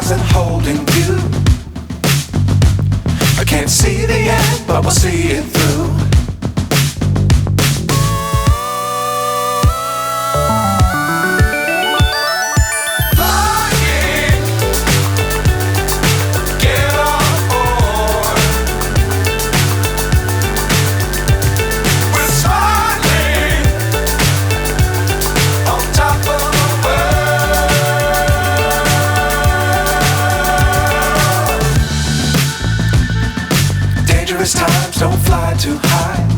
wasn't holding you. I can't see the end, but we'll see it through. Times don't fly too high.